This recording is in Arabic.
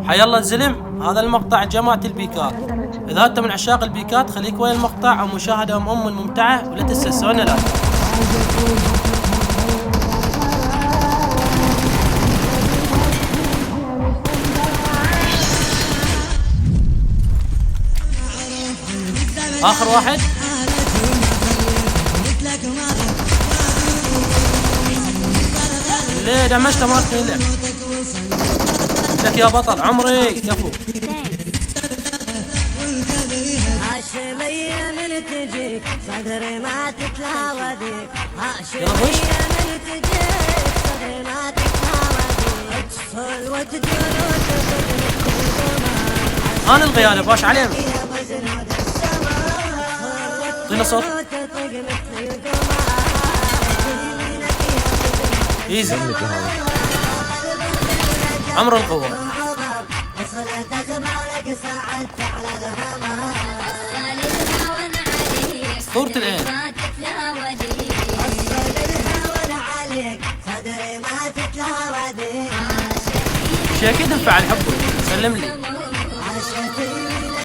حيا الله الزلم، هذا المقطع جماعة البيكات. إذا أنت من عشاق البيكات خليك ويا المقطع ومشاهدة ممتعة ولا تستسعون لا. آخر واحد ليه دمجته ما تقيله لك يا بطل عمري كفو. هاشمية من تجيك صدري ما تتلاوديك، يلا خش. من تجيك صدري ما تتلاوديك، اتصل وتجلد أنا القيادة باش عليهم. طينا صوت ايزي عمر القوة. صورة العين شي اكيد انفعل حبه سلم لي.